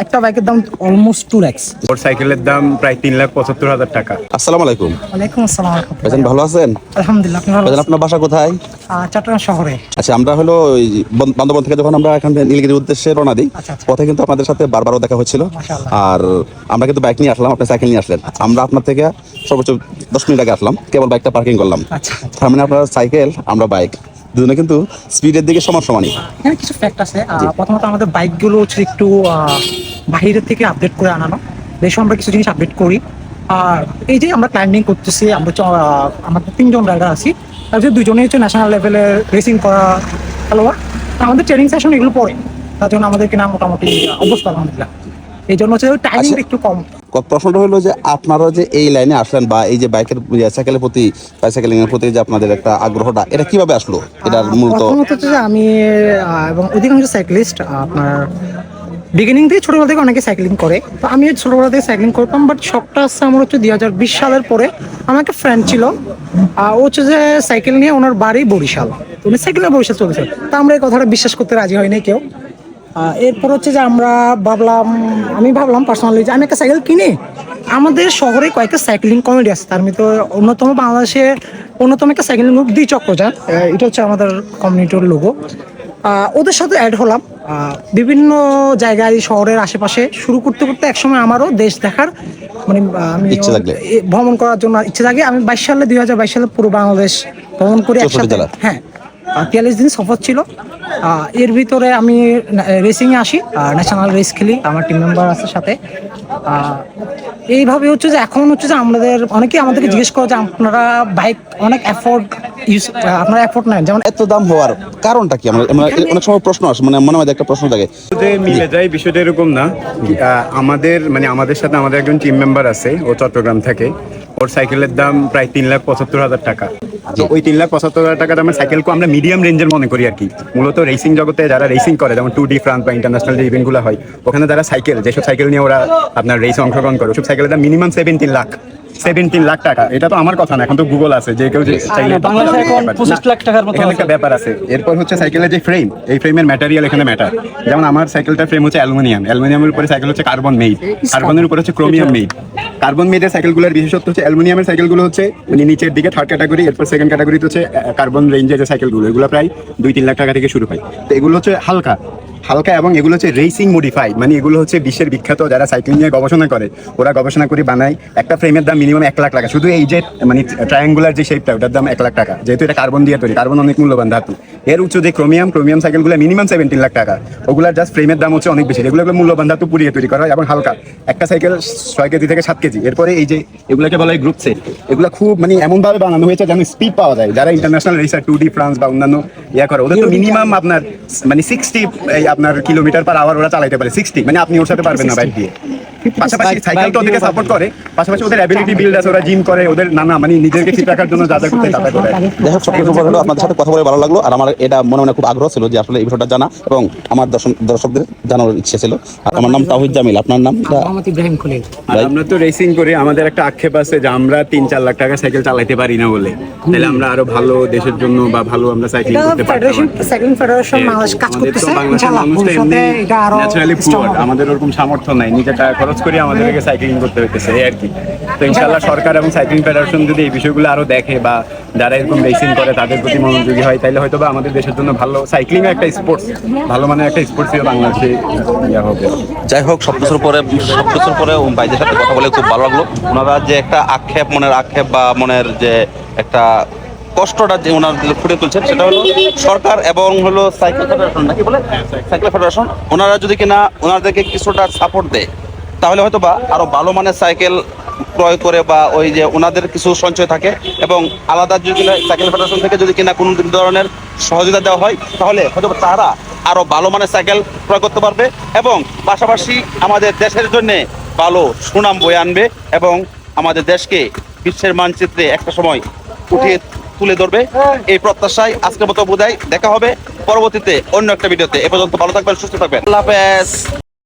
একটা বাইকের দাম অলমোস্ট 2 লাখ। ওর সাইকেলের দাম প্রায় 3,75,000 টাকা। আসসালামু আলাইকুম। ওয়ালাইকুম আসসালাম। ভাইজান ভালো আছেন? আলহামদুলিল্লাহ, আপনি ভালো ভাইজান আছেন? আপনার বাসা কোথায়? চট্টগ্রাম শহরে। আচ্ছা, আমরা হলো ওই বান্দরবান থেকে যখন আমরা এখান থেকে নীলগিরির উদ্দেশ্যে রওনা দিই, আচ্ছা, আচ্ছা। পথে কিন্তু আপনাদের সাথে বারবারও দেখা হচ্ছিল। মাশাআল্লাহ। আর আমরা কিন্তু বাইক নিয়ে আসলাম, আপনি সাইকেল নিয়ে আসলেন। আমরা আপনার থেকে সর্বোচ্চ 10 মিনিট আগে আসলাম, কেবল বাইকটা পার্কিং করলাম। আচ্ছা। তার মানে আপনার সাইকেল, আমরা বাইক, দুজনে কিন্তু স্পিডের দিকে সমানই। এখানে কিছু ফ্যাক্ট আছে। প্রথমত আমাদের বাইকগুলো হচ্ছে একটু বাইরের থেকে আপডেট করে আনানো। বেশ আমরা কিছু জিনিস আপডেট করি। আর এই যে আমরা ক্লাইম্বিং করতেছি, আমরা আমাদের 3জন রাইডার আছি, তার যে 2জনেই হচ্ছে ন্যাশনাল লেভেলের রেসিং করা খেলোয়াড়। আমাদের ট্রেনিং সেশন এগুলো পড়ে, তার জন্য আমাদের কিনা মোটামুটি অবস্থা আলহামদুলিল্লাহ। এই জন্য হচ্ছে টাইমিং একটু কম। প্রশ্নটা হলো যে আপনারা যে এই লাইনে আসলেন বা এই যে বাইকের সাইকেলের প্রতি, বাইসাইকেলিং এর প্রতি যে আপনাদের একটা আগ্রহটা, এটা কিভাবে আসলো? এটার মূলত প্রথমত হচ্ছে যে আমি এবং অধিকাংশ সাইক্লিস্ট আপনার বিগিনিং থেকে ছোটবেলা থেকে অনেকে সাইক্লিং করে, তো আমি ছোটবেলা থেকে সাইক্লিং করতাম। বাট শখটা আসছে আমার হচ্ছে 2020 সালের পরে। আমার একটা ফ্রেন্ড ছিল, ও হচ্ছে যে সাইকেল নিয়ে, ওনার বাড়ি বরিশাল, তো উনি সাইকেল নিয়ে বরিশাল চলেছে। তো আমরা এই কথাটা বিশ্বাস করতে রাজি হয়নি কেউ। এরপর হচ্ছে যে আমি ভাবলাম পার্সোনালি যে আমি একটা সাইকেল কিনে। আমাদের শহরে কয়েকটা সাইক্লিং কমিটি আছে, তার ভিতরে অন্যতম বাংলাদেশের অন্যতম একটা সাইক্লিং গ্রুপ দ্বিচক্রযান, এটা হচ্ছে আমাদের কমিউনিটির লোগো। ওদের সাথে অ্যাড হলাম বিভিন্ন জায়গায় শহরের আশেপাশে। শুরু করতে করতে একসময় আমারও দেশ দেখার মানে আমি ইচ্ছে লাগলে ভ্রমণ করার জন্য ইচ্ছে থাকে। আমি 2022 সালে পুরো বাংলাদেশ ভ্রমণ করি 64 একসাথে। জেলা। হ্যাঁ, 43 দিন সফর ছিল। এর ভিতরে আমি রেসিংয়ে আসি, ন্যাশনাল রেস খেলি, আমার টিম মেম্বার আছে সাথে। এইভাবে হচ্ছে যে এখন হচ্ছে যে অনেকেই আমাদেরকে জিজ্ঞেস করে যে আপনারা বাইক অনেক আপনারা এফোর্ট নেন, যেমন এত দাম হওয়ার কারণটা কি? আমরা অনেক সময় প্রশ্ন আসে, মানে মনে হয় একটা প্রশ্ন থাকে যে মিলে যায় বিষয়টা এরকম না। আমাদের সাথে আমাদের একজন টিম মেম্বার আছে, ও চট্টগ্রাম থাকে। ওর সাইকেলের দাম প্রায় 3,75,000 টাকা। তো ওই 3,75,000 টাকা দামের সাইকেলকে আমরা মিডিয়াম রেঞ্জের মনে করি আর কি। মূলত রেসিং জগতে যারা রেসিং করে, যেমন 2D ফ্রান্স বা ইন্টারন্যাশনাল যে ইভেন্টগুলো হয়, ওখানে যারা যেসব সাইকেল নিয়ে ওরা আপনার রেসে অংশগ্রহণ করে, ওসব সাইকেলের দাম মিনিমাম 17 লাখ টাকা। এটা তো আমার কথা না, এখন তো গুগল আছে, যে কেউ চাইলে বাংলাদেশে এখন 25 লাখ টাকার মতো এখানে একটা ব্যাপার আছে। এরপর হচ্ছে সাইকেলের যে ফ্রেম, এই ফ্রেমের ম্যাটেরিয়াল এখানে ম্যাটার। যেমন আমার সাইকেলটার ফ্রেম হচ্ছে অ্যালুমিনিয়ামের উপরে সাইকেল হচ্ছে কার্বন মেড, কার্বনের উপরে হচ্ছে ক্রোমিয়াম মেড। কার্বন মেডের সাইকেলগুলোর বিশেষত্ব হচ্ছে অ্যালুমিনিয়ামের সাইকেলগুলো হচ্ছে মানে নিচের দিকে থার্ড ক্যাটাগরি, এরপর সেকেন্ড ক্যাটাগরিতে হচ্ছে কার্বন রেঞ্জের যে সাইকেলগুলো, এগুলো প্রায় 2-3 লাখ টাকা থেকে শুরু হয়। তো এগুলো হচ্ছে হালকা এবং এগুলো হচ্ছে রেসিং মডিফাইড, মানে এগুলো হচ্ছে বিশ্বের বিখ্যাত যারা সাইকেল নিয়ে গবেষণা করে, ওরা গবেষণা করে বানায়। একটা ফ্রেমের দাম মিনিমাম 1 লাখ টাকা। শুধু এই যে মানে ট্রায়াঙ্গুলার যে শেপটা, ওটার দাম 1 লাখ টাকা, যেহেতু এটা কার্বন দিয়ে তৈরি। কার্বন অনেক মূল্যবান ধাতু। এর উচ্চ যে ক্রোমিয়াম সাইকেলগুলো মিনিমাম 17 লাখ টাকা। ওগুলার জাস্ট ফ্রেমের দাম হচ্ছে অনেক বেশি। এগুলো মূল্যবান ধাতু পুড়িয়ে তৈরি করা হয় এবং হালকা। একটা সাইকেল 6 কেজি থেকে 7 কেজি। এরপরে এই যে এগুলোকে বলা হয় গ্রুপ সেট, এগুলো খুব মানে এমনভাবে বানানো হয়েছে যেন স্পিড পাওয়া যায়। যারা ইন্টারন্যাশনাল রেসার 2D ফ্রান্স বা অন্যান্য করে, ওদের তো মিনিমাম আপনার মানে 60 আপনার কিলোমিটার পার আওয়ার ওরা চালাইতে পারে। 60 মানে আপনি ওর সাথে পারবেন না বাইক দিয়ে। পাশাপাশি সাইকেল তো ওদেরকে সাপোর্ট করে, পাশাপাশি ওদের অ্যাবিলিটি বিল্ড আছে, ওরা জিম করে, ওদের নানা মানে নিজেদেরকে ফিট রাখার জন্য যা যা করতে তারা করে। যাই হোক, সবকিছু হলো আপনাদের সাথে কথা বলে ভালো লাগলো। আর আমার এটা মনে মনে খুব আগ্রহ ছিল যে আসলে এই বিষয়টা জানা, এবং আমার দর্শকদের জানার ইচ্ছে ছিল। আর আমার নাম তাওহিদ জামিল, আপনার নাম? মোহাম্মদ ইব্রাহিম খলিল। আর আমরা তো রেসিং করি, আমাদের একটা আক্ষেপ আছে যে আমরা 3-4 লাখ টাকা সাইকেল চালাইতে পারি না বলে। তাহলে আমরা আরো ভালো দেশের জন্য বা ভালো আমরা সাইক্লিং করতে পারতাম। সাইক্লিং ফেডারেশন বাংলাদেশ কাজ করতেছে, ইনশাআল্লাহ ভবিষ্যতে এটা আরো ন্যাচারালি পুয়ার, আমাদের ওরকম সামর্থ্য নাই, নিজে টাকা খরচ করে আমাদেরকে সাইক্লিং করতে হইতেছে এই আর কি। তো ইনশাআল্লাহ সরকার এবং সাইক্লিং ফেডারেশন যদি এই বিষয়গুলো আরো দেখে বা যারা এরকম রেসিং করে তাদের প্রতি মনোযোগী হয়, তাহলে হয়তো বা আমাদের দেশের জন্য ভালো সাইক্লিং একটা স্পোর্টস, ভালো মানে একটা স্পোর্টস বাংলাদেশে হবে। যাই হোক, সবকিছুর পরে ভাইদের সাথে কথা বলে খুব ভালো লাগলো। ওনারা যে একটা মনের আক্ষেপ বা মনের যে একটা কষ্টটা যে ওনার ফুটে তুলছেন, সেটা হলো সরকার এবং হলো সাইকেল ফেডারেশন, নাকি বলে সাইকেল ফেডারেশন, ওনারা যদি কিনা ওনাদেরকে কিছুটা সাপোর্ট দেয়, তাহলে হয়তো বা আরো ভালো মানের সাইকেল ক্রয় করে বা ওই যে ওনাদের কিছু সঞ্চয় থাকে, এবং আলাদা যদি কিনা সাইকেল ফেডারেশন থেকে যদি কিনা কোনো ধরনের সহযোগিতা দেওয়া হয়, তাহলে হয়তো তারা আরো ভালো মানের সাইকেল ক্রয় করতে পারবে এবং পাশাপাশি আমাদের দেশের জন্য ভালো সুনাম বয়ে আনবে এবং আমাদের দেশকে বিশ্বের মানচিত্রে একটা সময় উঠিয়ে তুলে ধরবে। এই প্রত্যাশায় আজকের মতো বিদায়। দেখা হবে পরবর্তীতে অন্য একটা ভিডিওতে। এ পর্যন্ত ভালো থাকবেন, সুস্থ থাকবেন। আল্লাহ হাফেজ।